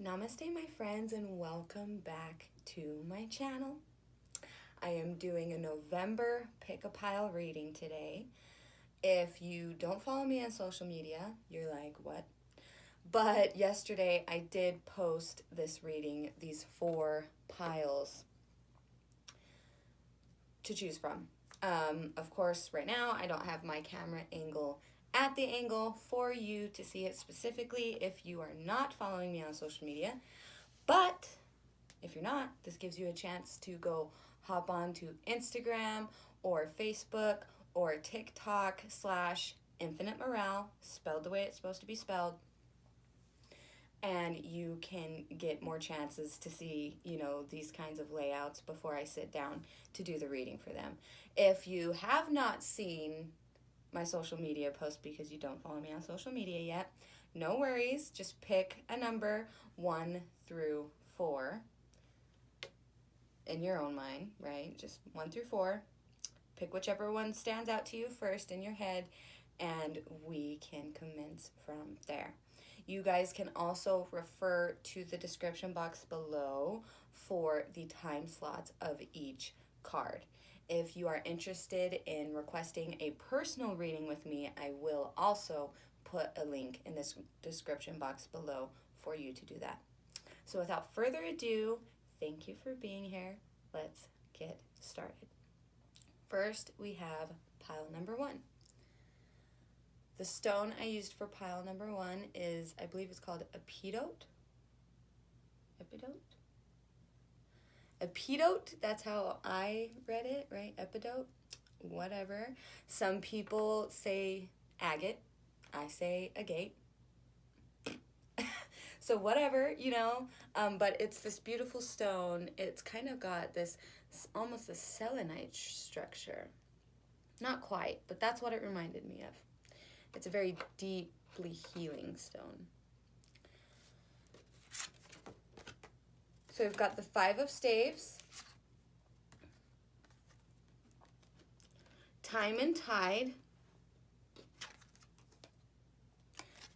Namaste, my friends, and welcome back to my channel. I am doing a November pick-a-pile reading today. If you don't follow me on social media, you're like, what? But yesterday I did post this reading, these 4 piles to choose from. Of course, right now I don't have my camera angle at the angle for you to see it specifically if you are not following me on social media. But if you're not, this gives you a chance to go hop on to Instagram or Facebook or TikTok / Infinite Morale, spelled the way it's supposed to be spelled. And you can get more chances to see, these kinds of layouts before I sit down to do the reading for them. If you have not seen my social media post because you don't follow me on social media yet, no worries. Just pick a number 1 through 4 in your own mind, right? Just 1 through 4. Pick whichever one stands out to you first in your head, and we can commence from there. You guys can also refer to the description box below for the time slots of each card. If you are interested in requesting a personal reading with me, I will also put a link in this description box below for you to do that. So without further ado, thank you for being here. Let's get started. First, we have pile number 1. The stone I used for pile number 1 is, I believe it's called epidote. Epidote, that's how I read it, right? Epidote, whatever. Some people say agate. I say agate. So whatever, but it's this beautiful stone. It's kind of got this, almost a selenite structure. Not quite, but that's what it reminded me of. It's a very deeply healing stone. So we've got the 5 of staves, time and tide,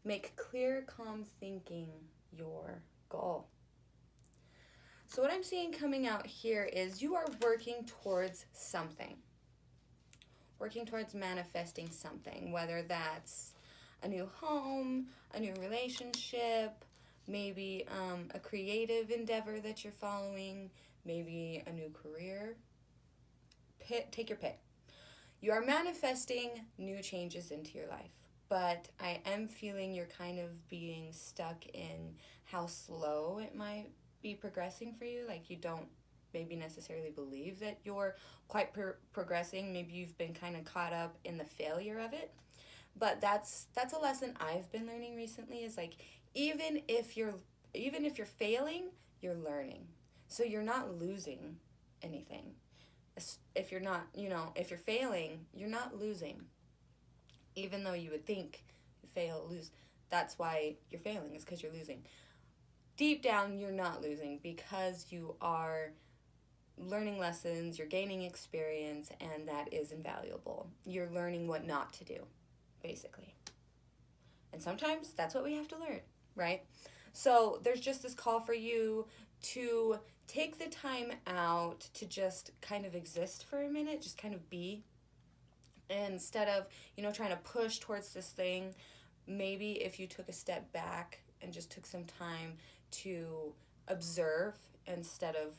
make clear, calm thinking your goal. So what I'm seeing coming out here is you are working towards something. Working towards manifesting something, whether that's a new home, a new relationship, maybe a creative endeavor that you're following, maybe a new career. Take your pick. You are manifesting new changes into your life, but I am feeling you're kind of being stuck in how slow it might be progressing for you. Like you don't maybe necessarily believe that you're quite progressing. Maybe you've been kind of caught up in the failure of it. But that's a lesson I've been learning recently, is like even if you're failing, you're learning. So you're not losing anything. If you're not, if you're failing, you're not losing. Even though you would think you fail, lose. That's why you're failing, is because you're losing. Deep down, you're not losing because you are learning lessons, you're gaining experience, and that is invaluable. You're learning what not to do, basically. And sometimes that's what we have to learn, right? So there's just this call for you to take the time out to just kind of exist for a minute, just kind of be. And instead of, trying to push towards this thing, maybe if you took a step back and just took some time to observe instead of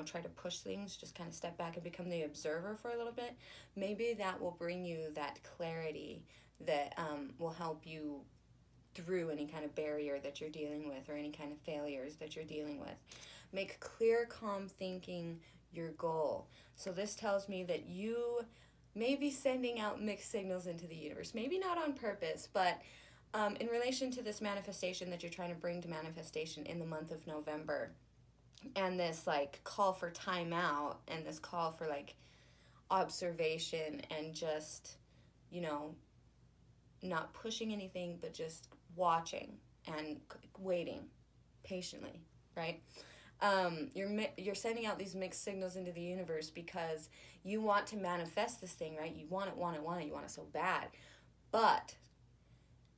try to push things, just kind of step back and become the observer for a little bit, maybe that will bring you that clarity that will help you through any kind of barrier that you're dealing with or any kind of failures that you're dealing with. Make clear, calm thinking your goal. So this tells me that you may be sending out mixed signals into the universe, maybe not on purpose, but in relation to this manifestation that you're trying to bring to manifestation in the month of November. And this call for time out and this call for observation and just, not pushing anything, but just watching and waiting patiently, right? You're sending out these mixed signals into the universe because you want to manifest this thing, right? You want it, you want it so bad. But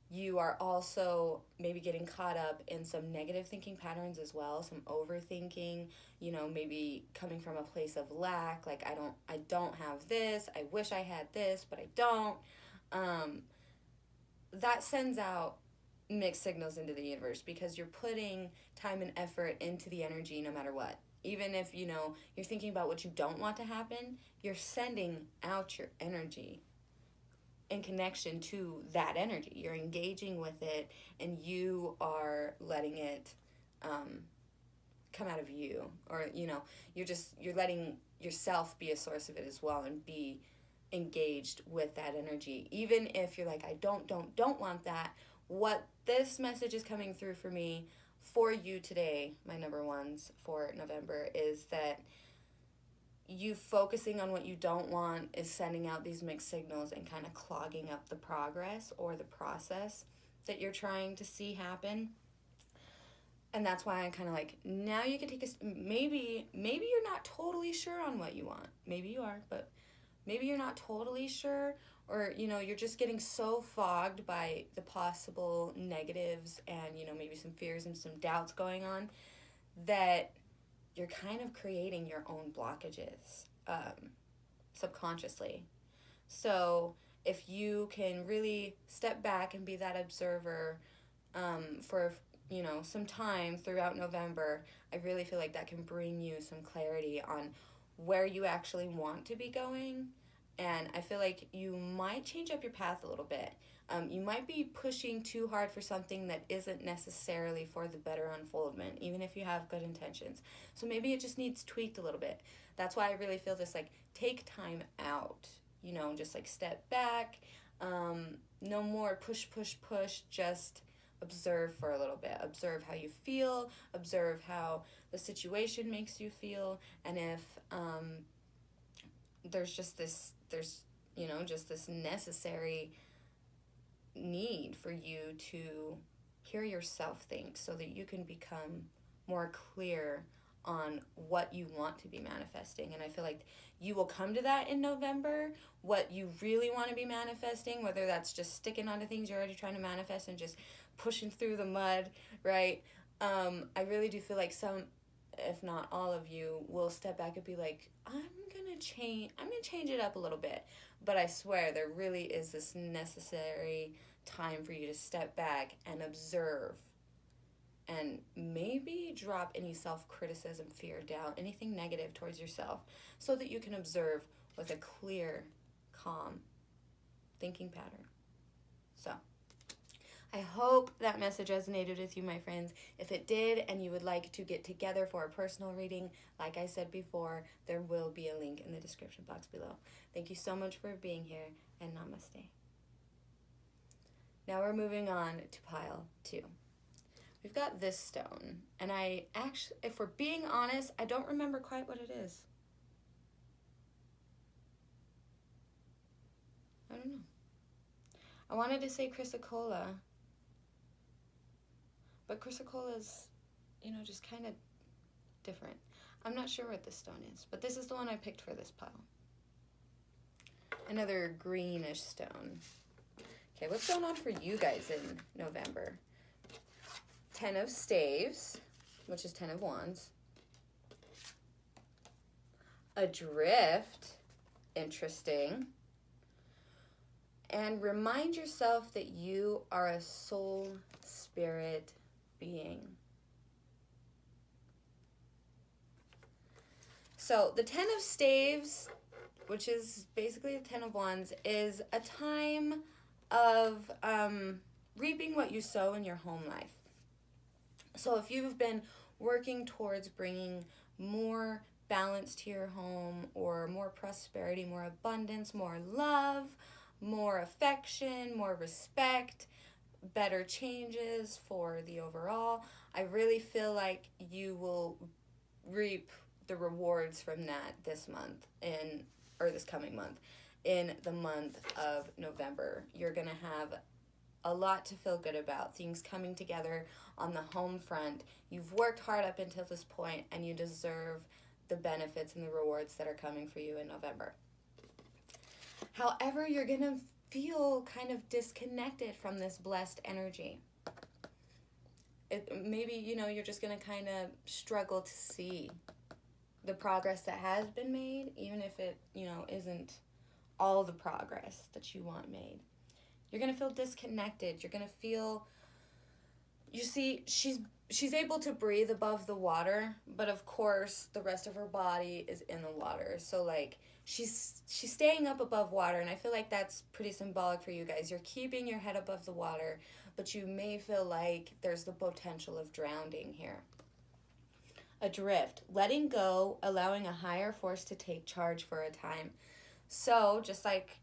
You are also maybe getting caught up in some negative thinking patterns as well, some overthinking, maybe coming from a place of lack, like I don't have this, I wish I had this, but I don't. That sends out mixed signals into the universe because you're putting time and effort into the energy no matter what. Even if, you're thinking about what you don't want to happen, you're sending out your energy in connection to that energy. You're engaging with it and you are letting it come out of you. Or, you're letting yourself be a source of it as well and be engaged with that energy. Even if you're like, I don't want that, what this message is coming through for me for you today, my number ones for November, is that you focusing on what you don't want is sending out these mixed signals and kind of clogging up the progress or the process that you're trying to see happen. And that's why I'm kind of like, now you can take maybe you're not totally sure on what you want. Maybe you are, but maybe you're not totally sure, or, you're just getting so fogged by the possible negatives and, maybe some fears and some doubts going on that you're kind of creating your own blockages subconsciously. So if you can really step back and be that observer for, some time throughout November, I really feel like that can bring you some clarity on where you actually want to be going. And I feel like you might change up your path a little bit. You might be pushing too hard for something that isn't necessarily for the better unfoldment, even if you have good intentions. So maybe it just needs tweaked a little bit. That's why I really feel this, like, take time out, just like step back. No more push, just observe for a little bit. Observe how you feel, observe how the situation makes you feel, and if there's just this necessary need for you to hear yourself think so that you can become more clear on what you want to be manifesting. And I feel like you will come to that in November, what you really want to be manifesting, whether that's just sticking onto things you're already trying to manifest and just pushing through the mud, right? I really do feel like some, if not all of you, will step back and be like, I'm gonna change it up a little bit. But I swear there really is this necessary time for you to step back and observe and maybe drop any self-criticism, fear, doubt, anything negative towards yourself, so that you can observe with a clear, calm thinking pattern. So I hope that message resonated with you, my friends. If it did and you would like to get together for a personal reading, like I said before, there will be a link in the description box below. Thank you so much for being here, and namaste. Now we're moving on to pile 2. We've got this stone, and I actually, if we're being honest, I don't remember quite what it is. I don't know. I wanted to say chrysocolla, but chrysocola's, just kind of different. I'm not sure what this stone is, but this is the one I picked for this pile. Another greenish stone. Okay, what's going on for you guys in November? 10 of Staves, which is 10 of Wands. Adrift, interesting. And remind yourself that you are a soul spirit being. So the 10 of Staves, which is basically the 10 of Wands, is a time of reaping what you sow in your home life. So if you've been working towards bringing more balance to your home, or more prosperity, more abundance, more love, more affection, more respect, better changes for the overall, I really feel like you will reap the rewards from that this month, this coming month, in the month of November. You're going to have a lot to feel good about, things coming together on the home front. You've worked hard up until this point, and you deserve the benefits and the rewards that are coming for you in November. However, you're going to feel kind of disconnected from this blessed energy. Maybe, you're just going to kind of struggle to see the progress that has been made, even if it, isn't all the progress that you want made. You're going to feel disconnected. You're going to feel, you see, she's able to breathe above the water, but of course the rest of her body is in the water. So like she's staying up above water, and I feel like that's pretty symbolic for you guys. You're keeping your head above the water, but you may feel like there's the potential of drowning here. Adrift, letting go, allowing a higher force to take charge for a time. So just like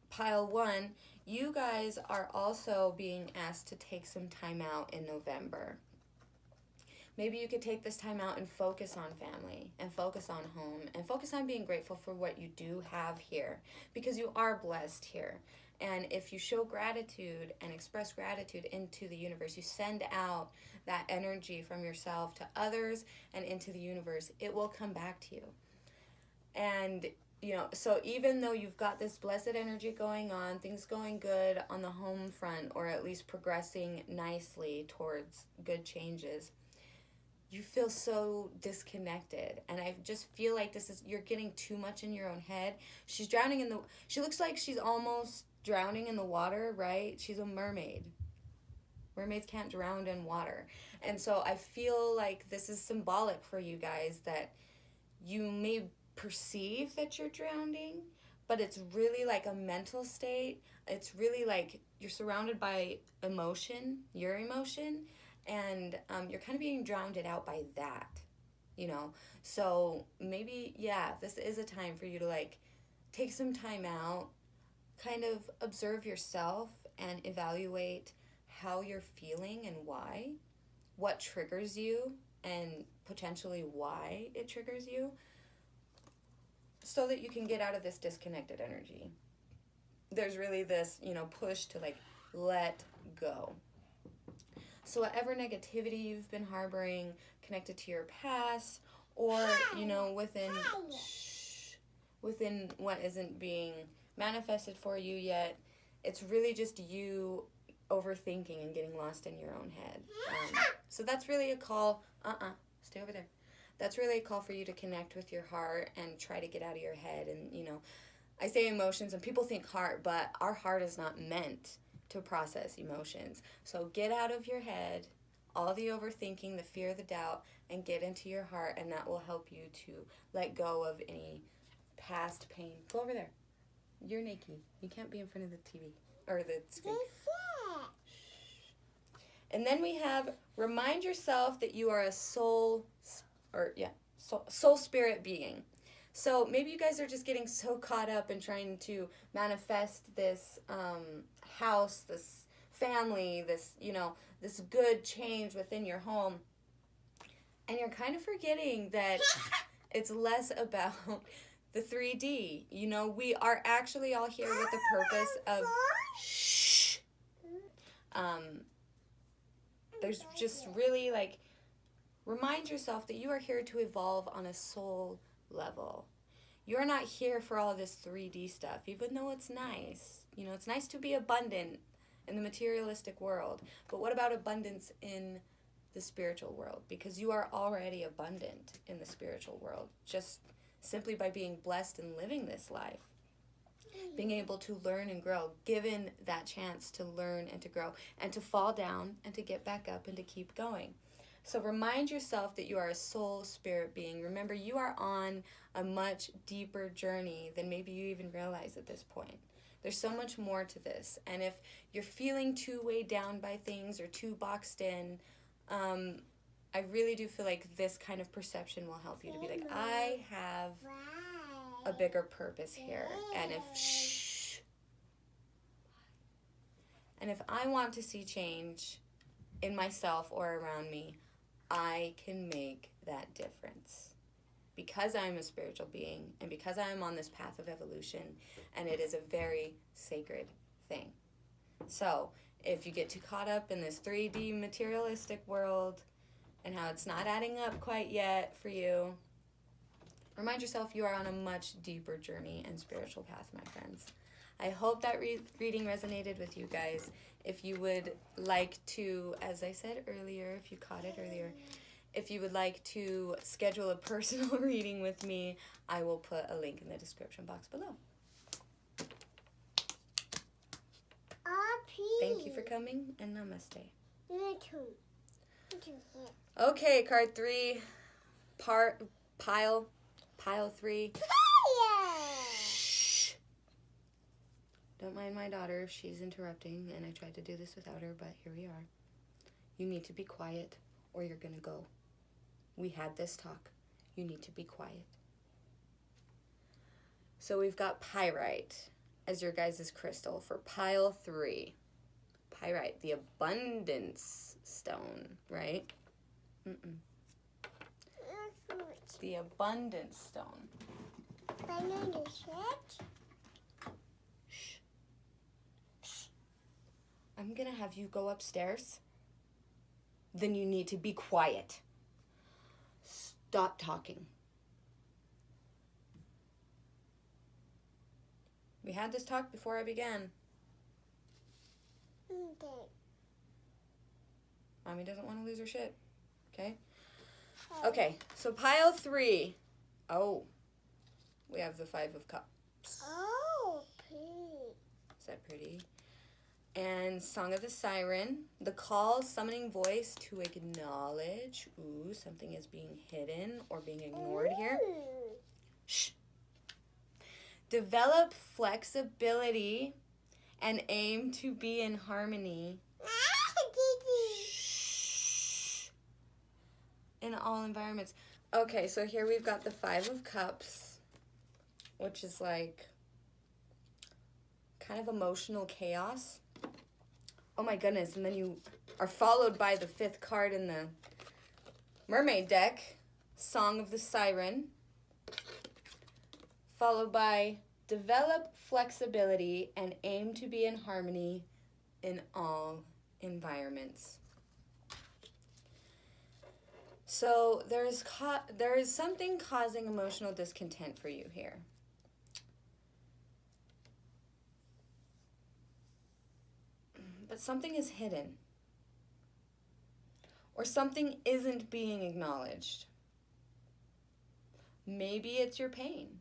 pile 1, you guys are also being asked to take some time out in November. Maybe you could take this time out and focus on family, and focus on home, and focus on being grateful for what you do have here, because you are blessed here. And if you show gratitude and express gratitude into the universe, you send out that energy from yourself to others and into the universe, it will come back to you. And so even though you've got this blessed energy going on, things going good on the home front, or at least progressing nicely towards good changes, you feel so disconnected. And I just feel like you're getting too much in your own head. She looks like she's almost drowning in the water, right? She's a mermaid. Mermaids can't drown in water. And so I feel like this is symbolic for you guys, that you may perceive that you're drowning, but it's really like a mental state. It's really like you're surrounded by your emotion, and you're kind of being drowned out by that, So maybe, this is a time for you to like take some time out, kind of observe yourself and evaluate how you're feeling and why, what triggers you, and potentially why it triggers you, so that you can get out of this disconnected energy. There's really this, push to like let go. So whatever negativity you've been harboring connected to your past, or, within what isn't being manifested for you yet, it's really just you overthinking and getting lost in your own head. So that's really a call. Stay over there. That's really a call for you to connect with your heart and try to get out of your head. And, I say emotions and people think heart, but our heart is not meant to process emotions. So get out of your head, all the overthinking, the fear, the doubt, and get into your heart, and that will help you to let go of any past pain. Go over there. You're naked. You can't be in front of the TV or the screen. And then we have, remind yourself that you are a soul spirit being. So maybe you guys are just getting so caught up in trying to manifest this house, this family, this good change within your home. And you're kind of forgetting that it's less about the 3D. We are actually all here with the purpose of there's just really like, remind yourself that you are here to evolve on a soul level. You're not here for all this 3D stuff, even though it's nice. It's nice to be abundant in the materialistic world. But what about abundance in the spiritual world? Because you are already abundant in the spiritual world, just simply by being blessed and living this life. Being able to learn and grow, given that chance to learn and to grow, and to fall down and to get back up and to keep going. So remind yourself that you are a soul spirit being. Remember, you are on a much deeper journey than maybe you even realize at this point. There's so much more to this. And if you're feeling too weighed down by things or too boxed in, I really do feel like this kind of perception will help you to be like, I have a bigger purpose here. And if I want to see change in myself or around me, I can make that difference. Because I'm a spiritual being, and because I am on this path of evolution, and it is a very sacred thing. So, if you get too caught up in this 3D materialistic world, and how it's not adding up quite yet for you, remind yourself you are on a much deeper journey and spiritual path, my friends. I hope that reading resonated with you guys. If you would like to, as I said earlier, if you caught it earlier, if you would like to schedule a personal reading with me, I will put a link in the description box below. Thank you for coming, and namaste. Okay, card 3, pile 3. Shh. Don't mind my daughter. She's interrupting, and I tried to do this without her, but here we are. You need to be quiet, or you're going to go. We had this talk. You need to be quiet. So we've got pyrite as your guys' crystal for pile 3. Pyrite, the abundance stone, right? The abundance stone. Shh. I'm gonna have you go upstairs. Then you need to be quiet. Stop talking. We had this talk before I began. Okay. Mommy doesn't want to lose her shit. Okay? Okay, so pile 3. Oh. We have the 5 of Cups. Oh, pretty. Is that pretty? And Song of the Siren. The call, summoning voice to acknowledge. Ooh, something is being hidden or being ignored here. Shh. Develop flexibility and aim to be in harmony. Shh. In all environments. Okay, so here we've got the 5 of Cups, which is like kind of emotional chaos. Oh my goodness, and then you are followed by the 5th card in the Mermaid deck, Song of the Siren, followed by develop flexibility and aim to be in harmony in all environments. So there is something causing emotional discontent for you here. But something is hidden. Or something isn't being acknowledged. Maybe it's your pain.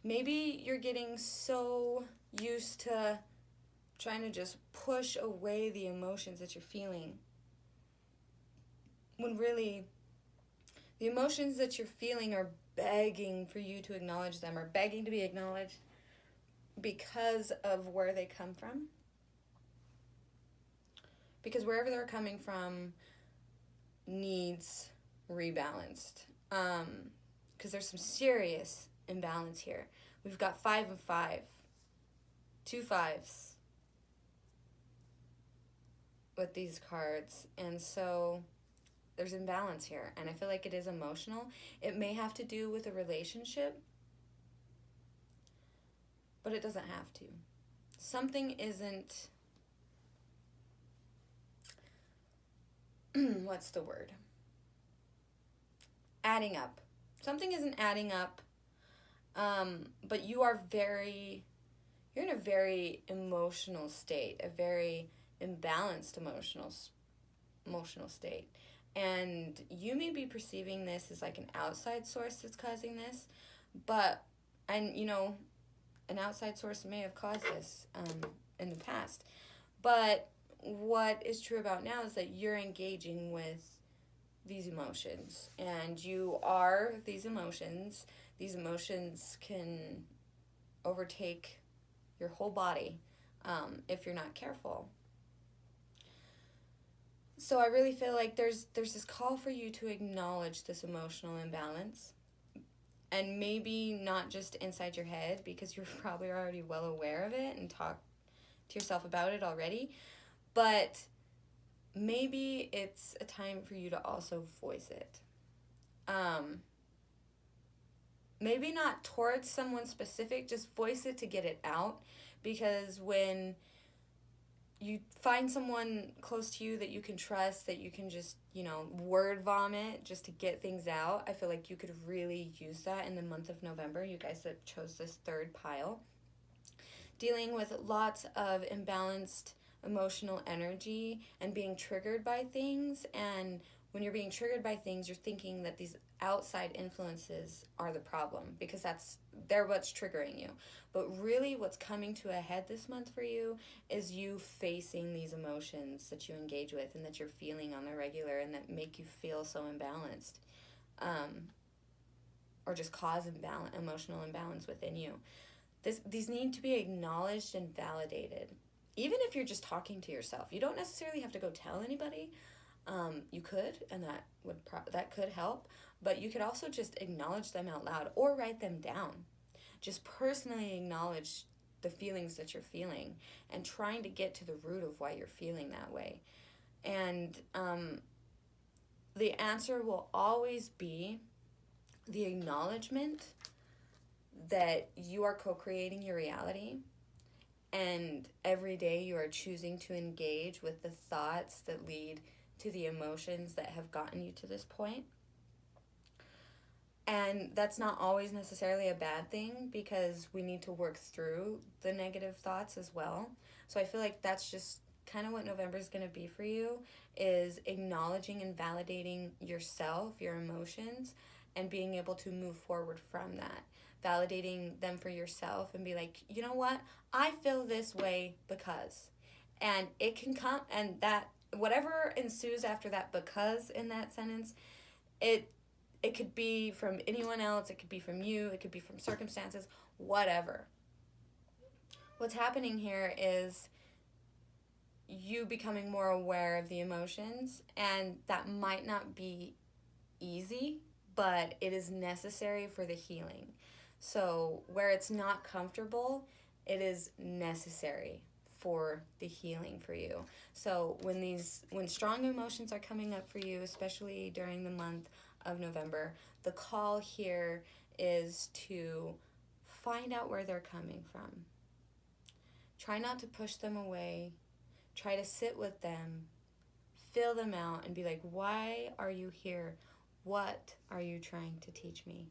Maybe you're getting so used to trying to just push away the emotions that you're feeling, when really the emotions that you're feeling are begging for you to acknowledge them, or begging to be acknowledged because of where they come from. Because wherever they're coming from needs rebalanced. Because there's some serious imbalance here. We've got 5 of 5. 2 5s with these cards. And so there's imbalance here. And I feel like it is emotional. It may have to do with a relationship, but it doesn't have to. Something isn't... what's the word? Adding up. Something isn't adding up, but you're in a very emotional state, a very imbalanced emotional state. And you may be perceiving this as like an outside source that's causing this, an outside source may have caused this in the past. But what is true about now is that you're engaging with these emotions, and you are these emotions. These emotions can overtake your whole body if you're not careful. So I really feel like there's this call for you to acknowledge this emotional imbalance, and maybe not just inside your head, because you're probably already well aware of it and talk to yourself about it already, but maybe it's a time for you to also voice it. Maybe not towards someone specific, just voice it to get it out, because when you find someone close to you that you can trust, that you can just, word vomit just to get things out, I feel like you could really use that in the month of November, you guys that chose this 3rd pile. dealing with lots of imbalanced emotional energy and being triggered by things. And when you're being triggered by things, you're thinking that these outside influences are the problem because they're what's triggering you. But really what's coming to a head this month for you is you facing these emotions that you engage with and that you're feeling on the regular and that make you feel so imbalanced, or just cause emotional imbalance within you. These need to be acknowledged and validated. Even if you're just talking to yourself, you don't necessarily have to go tell anybody. You could, and that could help, but you could also just acknowledge them out loud or write them down. Just personally acknowledge the feelings that you're feeling and trying to get to the root of why you're feeling that way. And the answer will always be the acknowledgement that you are co-creating your reality, and every day you are choosing to engage with the thoughts that lead to the emotions that have gotten you to this point. And that's not always necessarily a bad thing because we need to work through the negative thoughts as well. So I feel like that's just kind of what November is going to be for you, is acknowledging and validating yourself, your emotions, and being able to move forward from that. Validating them for yourself and be like, you know what? I feel this way because. And it can come, and that whatever ensues after that because in that sentence, it could be from anyone else, it could be from you, it could be from circumstances, whatever. What's happening here is you becoming more aware of the emotions, and that might not be easy, but it is necessary for the healing. So where it's not comfortable, it is necessary for the healing for you. So when strong emotions are coming up for you, especially during the month of November, the call here is to find out where they're coming from. Try not to push them away. Try to sit with them, feel them out, and be like, why are you here? What are you trying to teach me?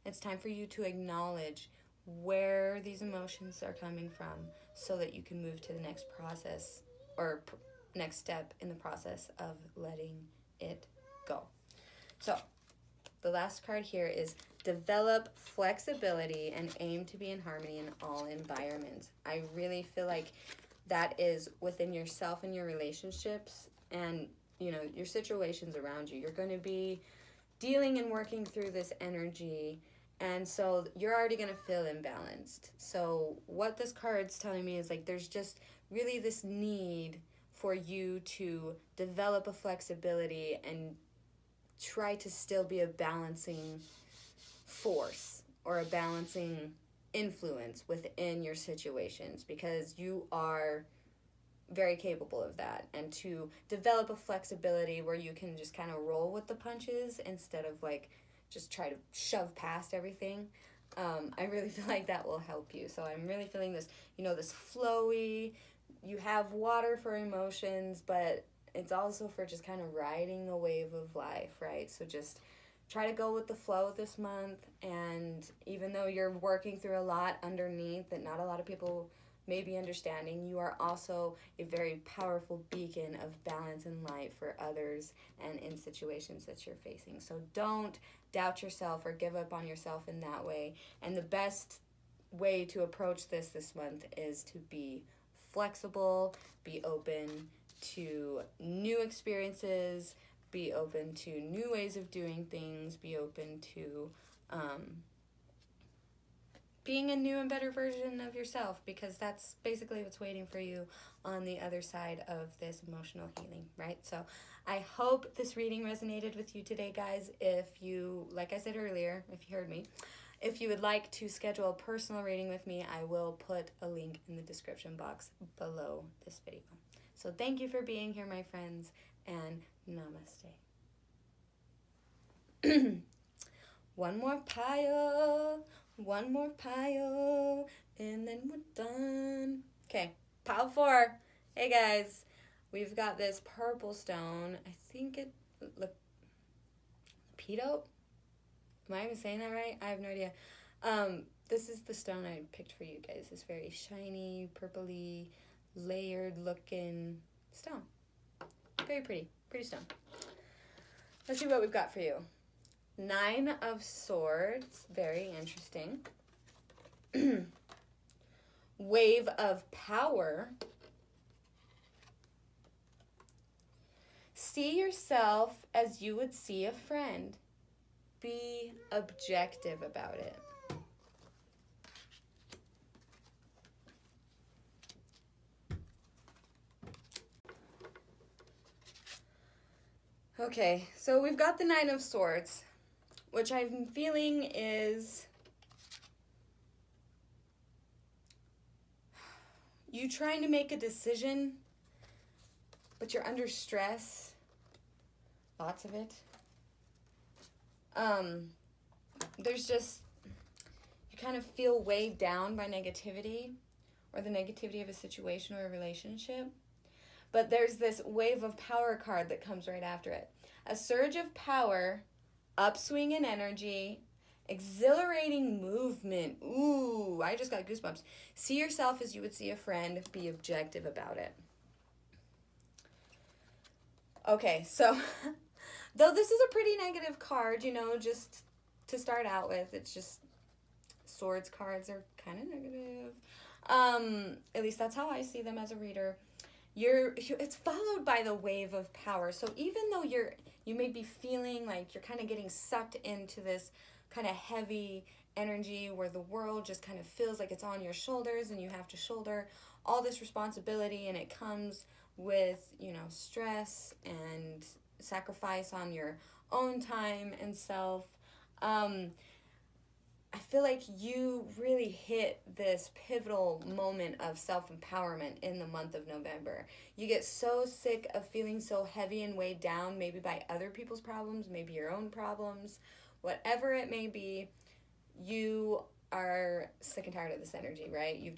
It's time for you to acknowledge where these emotions are coming from so that you can move to the next process or next step in the process of letting it go. So the last card here is develop flexibility and aim to be in harmony in all environments. I really feel like that is within yourself and your relationships and, your situations around you. You're going to be dealing and working through this energy, and so you're already going to feel imbalanced. So what this card's telling me is like there's just really this need for you to develop a flexibility and try to still be a balancing force or a balancing influence within your situations, because you are very capable of that, and to develop a flexibility where you can just kind of roll with the punches instead of like just try to shove past everything. I really feel like that will help you. So I'm really feeling this, this flowy, you have water for emotions, but it's also for just kind of riding the wave of life, right? So just try to go with the flow this month, and even though you're working through a lot underneath that not a lot of people may be understanding, you are also a very powerful beacon of balance and light for others and in situations that you're facing. So don't doubt yourself or give up on yourself in that way. And the best way to approach this month is to be flexible, be open to new experiences, be open to new ways of doing things, be open to being a new and better version of yourself, because that's basically what's waiting for you on the other side of this emotional healing, right? So I hope this reading resonated with you today, guys. If you, like I said earlier, if you heard me, if you would like to schedule a personal reading with me, I will put a link in the description box below this video. So thank you for being here, my friends, and namaste. One more pile, and then we're done. Okay, pile 4. Hey guys, we've got this purple stone. I think it, Lapido? Am I even saying that right? I have no idea. this is the stone I picked for you guys. This very shiny, purpley, layered looking stone. Very pretty. Pretty stone. Let's see what we've got for you. 9 of Swords. Very interesting. Wave of Power. See yourself as you would see a friend. Be objective about it. Okay, so we've got the 9 of Swords, which I'm feeling is you trying to make a decision, but you're under stress. Lots of it. There's just, you kind of feel weighed down by negativity or the negativity of a situation or a relationship. But there's this Wave of Power card that comes right after it. A surge of power, upswing in energy, exhilarating movement. Ooh, I just got goosebumps. See yourself as you would see a friend. Be objective about it. Okay, so though this is a pretty negative card, you know, just to start out with, it's just swords cards are kind of negative. At least that's how I see them as a reader. It's followed by the Wave of Power. So even though you may be feeling like you're kind of getting sucked into this kind of heavy energy where the world just kind of feels like it's on your shoulders and you have to shoulder all this responsibility, and it comes with, you know, stress and sacrifice on your own time and self. I feel like you really hit this pivotal moment of self-empowerment in the month of November. You get so sick of feeling so heavy and weighed down, maybe by other people's problems, maybe your own problems, whatever it may be. You are sick and tired of this energy, right? You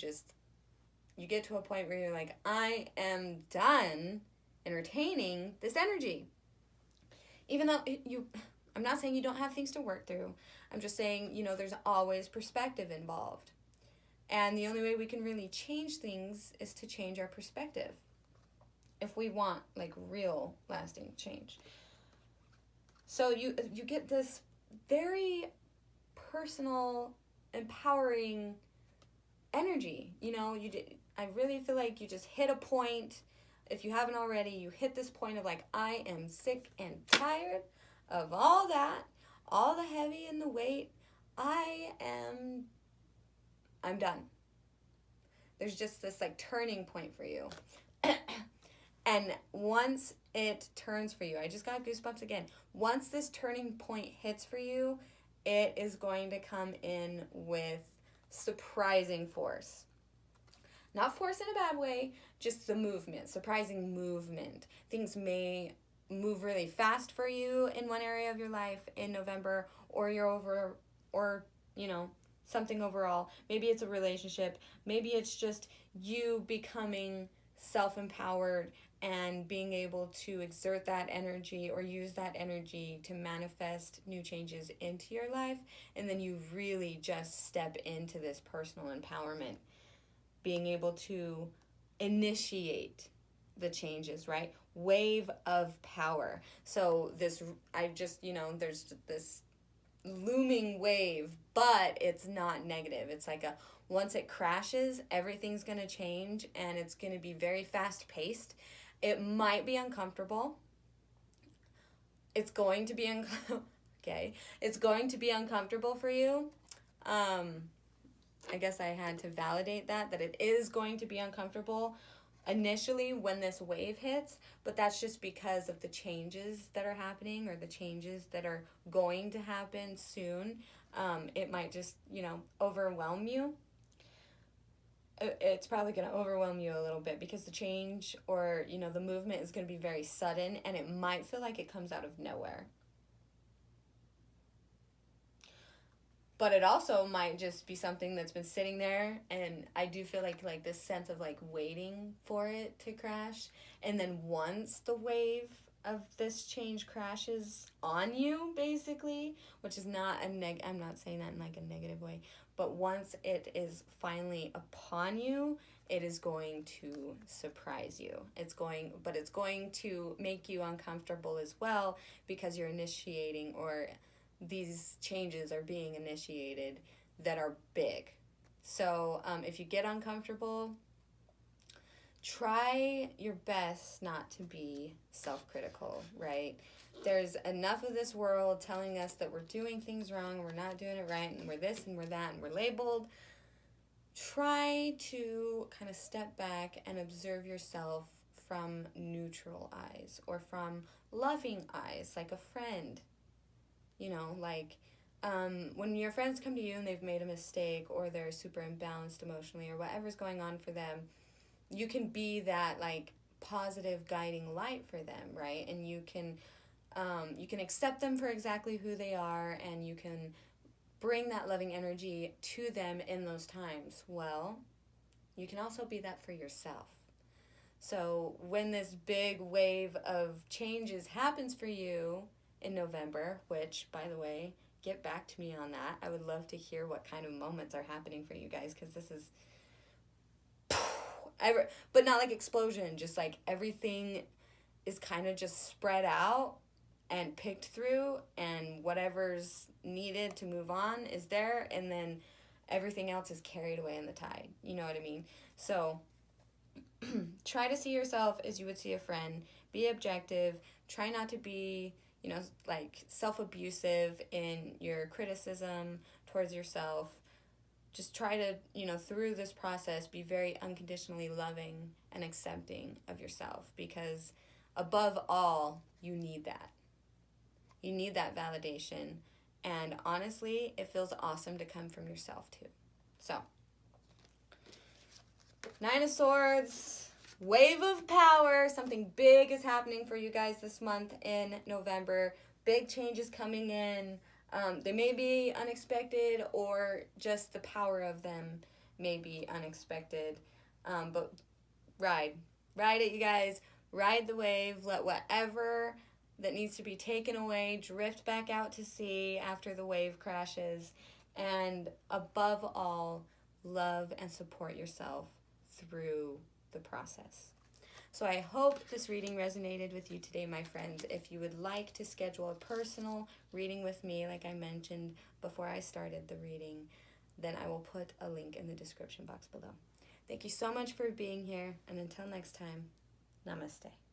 get to a point where you're like, I am done entertaining this energy. Even though I'm not saying you don't have things to work through. I'm just saying, you know, there's always perspective involved. And the only way we can really change things is to change our perspective if we want, like, real lasting change. So you get this very personal, empowering energy. You know, I really feel like you just hit a point. If you haven't already, you hit this point of like, I am sick and tired of all that, all the heavy and the weight. I'm done. There's just this like turning point for you. And once it turns for you, I just got goosebumps again. Once this turning point hits for you, it is going to come in with surprising force. Not force in a bad way, just the movement, surprising movement. Things may move really fast for you in one area of your life in November, or you know, something overall. Maybe it's a relationship. Maybe it's just you becoming self-empowered and being able to exert that energy or use that energy to manifest new changes into your life. And then you really just step into this personal empowerment, being able to initiate the changes, right? Wave of power. So there's this looming wave, but it's not negative. It's like once it crashes, everything's going to change, and it's going to be very fast paced. It might be uncomfortable. It's going to be It's going to be uncomfortable for you. I guess I had to validate that it is going to be uncomfortable initially when this wave hits, but that's just because of the changes that are happening or the changes that are going to happen soon. It might just, overwhelm you. It's probably going to overwhelm you a little bit because the change or, the movement is going to be very sudden, and it might feel like it comes out of nowhere. But it also might just be something that's been sitting there, and I do feel like this sense of like waiting for it to crash. And then once the wave of this change crashes on you, basically, which is not I'm not saying that in like a negative way, but once it is finally upon you, it is going to surprise you. It's going to make you uncomfortable as well, because you're initiating, or these changes are being initiated that are big. So if you get uncomfortable, try your best not to be self-critical, right? There's enough of this world telling us that we're doing things wrong, we're not doing it right, and we're this and we're that, and we're labeled. Try to kind of step back and observe yourself from neutral eyes, or from loving eyes, like a friend. You know, like when your friends come to you and they've made a mistake, or they're super imbalanced emotionally, or whatever's going on for them, you can be that like positive guiding light for them, right? And you can accept them for exactly who they are, and you can bring that loving energy to them in those times. Well, you can also be that for yourself. So when this big wave of changes happens for you in November, which, by the way, get back to me on that. I would love to hear what kind of moments are happening for you guys, because this is but not like explosion, just like everything is kind of just spread out and picked through, and whatever's needed to move on is there, and then everything else is carried away in the tide. You know what I mean? So try to see yourself as you would see a friend. Be objective. Try not to be, like self-abusive in your criticism towards yourself. Just try to, through this process, be very unconditionally loving and accepting of yourself, because above all, you need that. You need that validation. And honestly, it feels awesome to come from yourself too. So, Nine of Swords, wave of power. Something big is happening for you guys this month in November. Big changes coming in. They may be unexpected, or just the power of them may be unexpected. But ride it, you guys. Ride the wave. Let whatever that needs to be taken away drift back out to sea after the wave crashes. And above all, love and support yourself through the process. So I hope this reading resonated with you today, my friends. If you would like to schedule a personal reading with me, like I mentioned before I started the reading, then I will put a link in the description box below. Thank you so much for being here, and until next time, namaste.